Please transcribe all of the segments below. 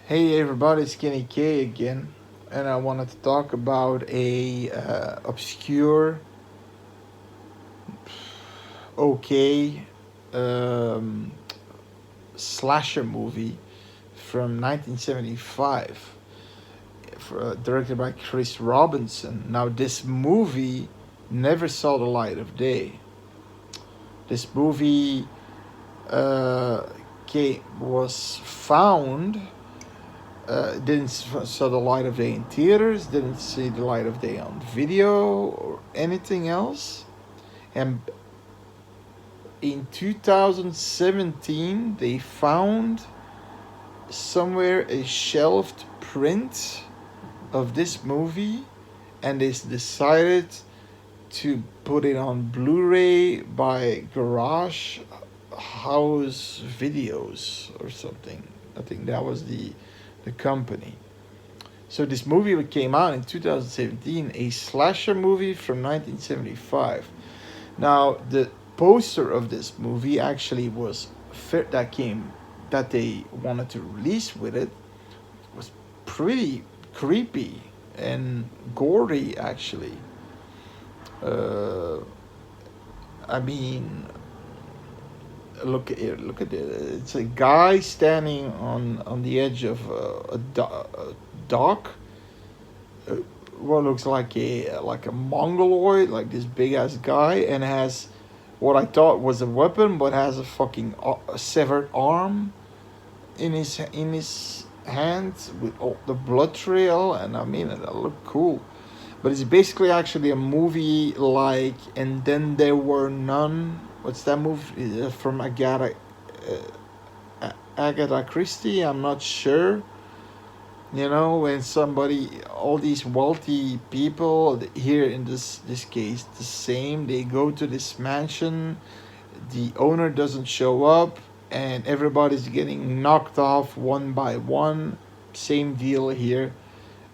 Hey everybody, Skinny K again, and I wanted to talk about a obscure, okay, um, slasher movie from 1975, directed by Chris Robinson. Now, this movie never saw the light of day. This movie uh, was found didn't saw the light of day in theaters, didn't see the light of day on video or anything else. And in 2017, they found somewhere a shelved print of this movie, and they decided to put it on Blu-ray by Garage House Videos or something. I think that was the company. So this movie came out in 2017, a slasher movie from 1975. Now the poster of this movie actually was that came that they wanted to release with it was pretty creepy and gory actually. Uh, I mean, look at it. Look at it. It's a guy standing on the edge of a dock, what looks like a mongoloid, like this big ass guy, and has what I thought was a weapon, but has a fucking severed arm in his hand with all the blood trail, and I mean it looked cool. But it's basically actually a movie like, and then there were none. What's that movie from Agatha Christie? I'm not sure. You know, when somebody, all these wealthy people here in this case, the same. They go to this mansion, the owner doesn't show up, and everybody's getting knocked off one by one. Same deal here.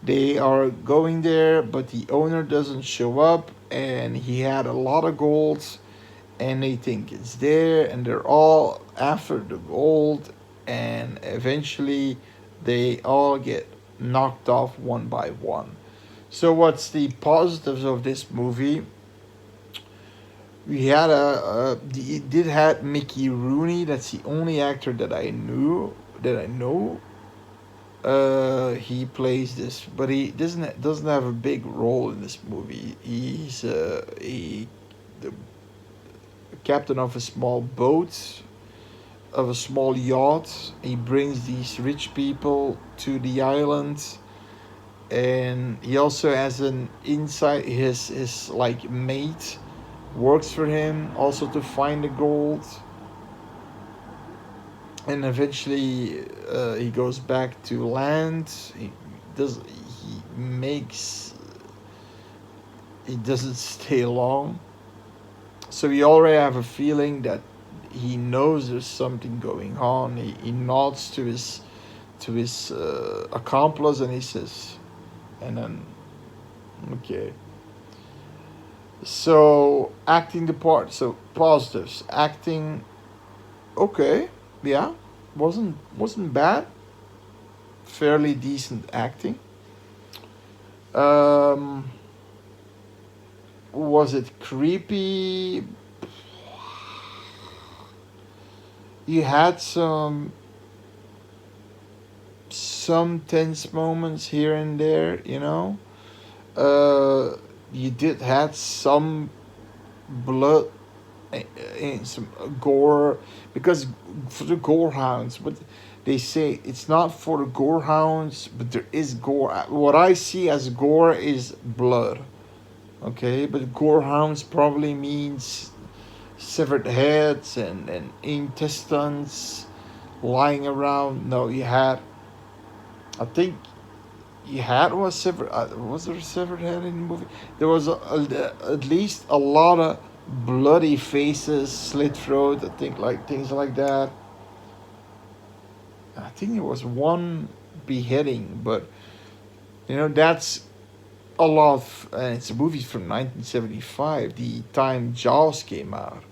They are going there, but the owner doesn't show up, and he had a lot of gold, and they think it's there, and they're all after the gold, and eventually they all get knocked off one by one. So what's the positives of this movie? We had it did had Mickey Rooney. That's the only actor that I know. He plays this, but he doesn't have a big role in this movie. He's the captain of a small boat, of a small yacht. He brings these rich people to the island, and he also has an inside. His like mate works for him also to find the gold, and eventually he goes back to land. He makes he doesn't stay long, so we already have a feeling that he knows there's something going on. He nods to his accomplice, and he says, and then okay. So acting the part. So positives. Acting okay. Yeah. Wasn't bad. Fairly decent acting. Um was it creepy? You had some tense moments here and there, you know. You did had some blood and some gore, because for the gore hounds, but they say it's not for the gore hounds, but there is gore. What I see as gore is blood. Okay, but gore hounds probably means severed heads and intestines lying around. No, you had, I think you had was severed. Was there a severed head in the movie? There was at least a lot of bloody faces, slit throat. I think like things like that. I think there was one beheading, but that's a lot. It's a movie from 1975, the time Jaws came out.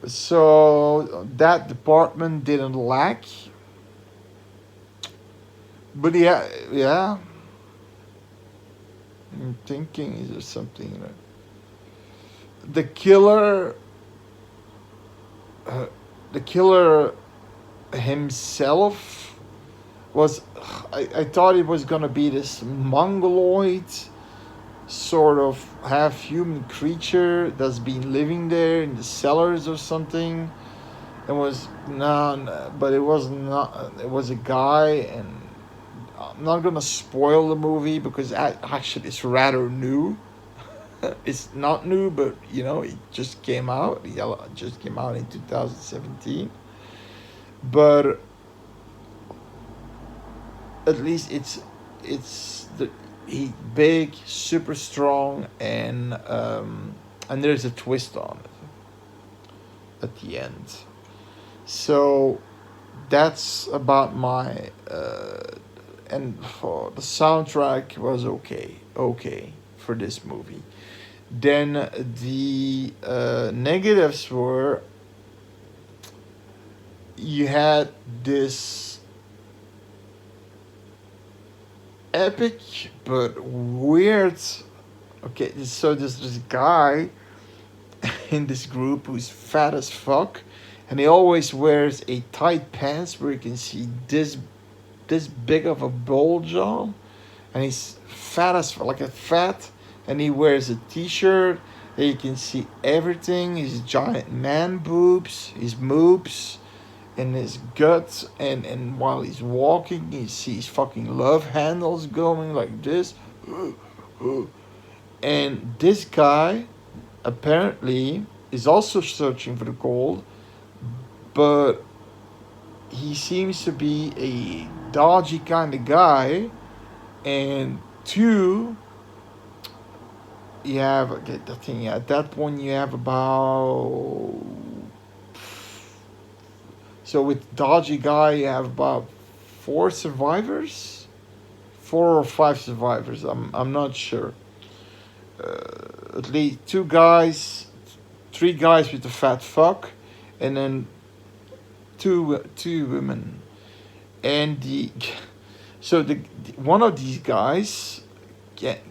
So that department didn't lack. But yeah, yeah. I'm thinking, is there something? The killer, uh, the killer himself was. I thought it was gonna be this mongoloid sort of half human creature that's been living there in the cellars or something. It was no, but it was not. It was a guy, and I'm not gonna spoil the movie because actually it's rather new. It's not new, but it just came out. Yeah, it just came out in 2017. But at least it's the he big, super strong, and there's a twist on it at the end. So that's about my and for the soundtrack was okay for this movie. Then the negatives were you had this epic but weird. Okay, so there's this guy in this group who's fat as fuck, and he always wears a tight pants where you can see this big of a bulge on, and he's fat as like a fat, and he wears a t-shirt that you can see everything, his giant man boobs, his moobs, and his guts, and while he's walking you see his fucking love handles going like this. And this guy apparently is also searching for the gold, but he seems to be a dodgy kind of guy. And two, you have okay, the thing at that point you have about so with dodgy guy you have about four survivors, 4 or 5 survivors. I'm not sure. At least 2 guys, 3 guys with the fat fuck, and then two women. And the so the one of these guys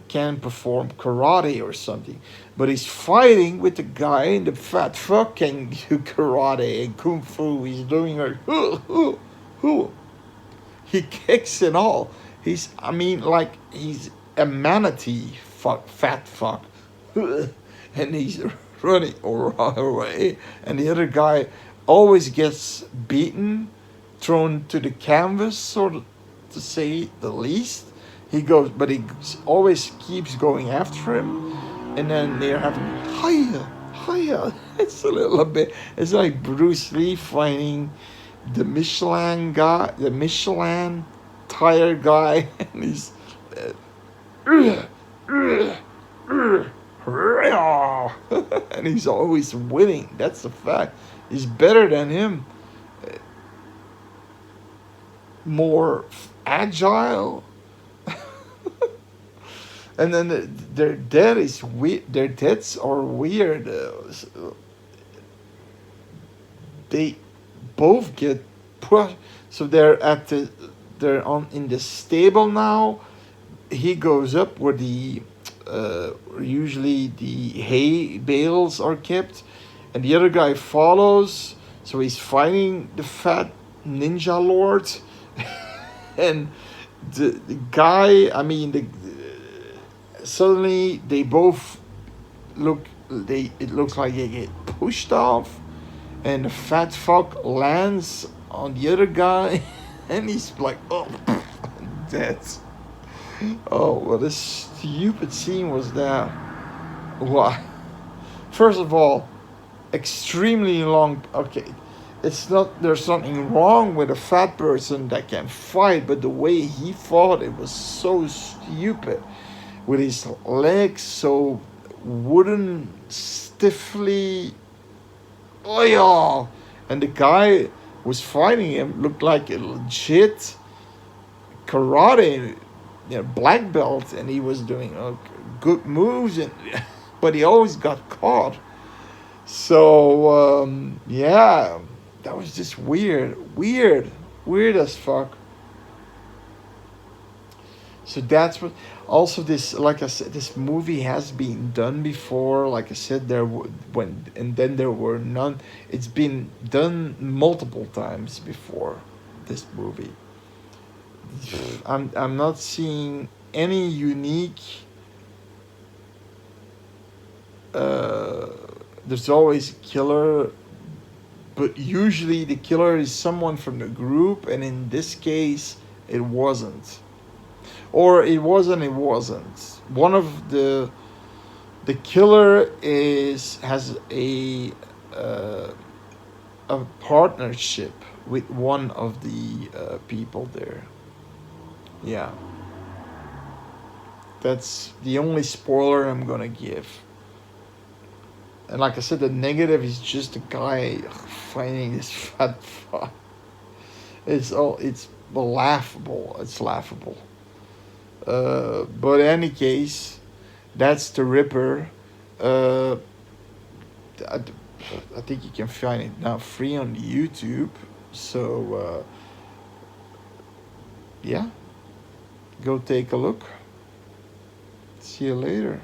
can perform karate or something, but he's fighting with the guy in the fat fuck can do karate and kung fu. He's doing like he kicks and all. I mean, like he's a manatee fuck, fat fuck, and he's running away, and the other guy always gets beaten, thrown to the canvas, sort of, to say the least. He goes, but he always keeps going after him, and then they're having hiya, hiya. It's a little bit. It's like Bruce Lee fighting the Michelin guy, the Michelin tire guy, and he's and he's always winning. That's a fact. He's better than him, more agile. And then their death is weird. Their deaths are weird. They both get pushed. So they're on in the stable now. He goes up where the usually the hay bales are kept, and the other guy follows. So he's fighting the fat ninja lord, and the guy. I mean the suddenly they both it looks like they get pushed off, and the fat fuck lands on the other guy, and he's like, oh, dead. Oh, what a stupid scene was that. Why? First of all, extremely long. Okay, it's not. There's nothing wrong with a fat person that can fight, but the way he fought, it was so stupid. With his legs so wooden, stiffly. Oh yeah, and the guy was fighting him looked like a legit karate, black belt, and he was doing good moves, and but he always got caught. So yeah, that was just weird as fuck. So that's what. Also, this, like I said, this movie has been done before. Like I said, when and then there were none. It's been done multiple times before. This movie. I'm not seeing any unique. Uh, there's always a killer, but usually the killer is someone from the group, and in this case, it wasn't. Or it was and it wasn't. One of the killer is has uh, a partnership with one of the people there. Yeah, that's the only spoiler I'm gonna give. And like I said, the negative is just a guy finding this fat fuck. It's laughable. It's laughable. But in any case, that's the Ripper. Uh, I, I think you can find it now free on YouTube. So yeah, go take a look. See you later.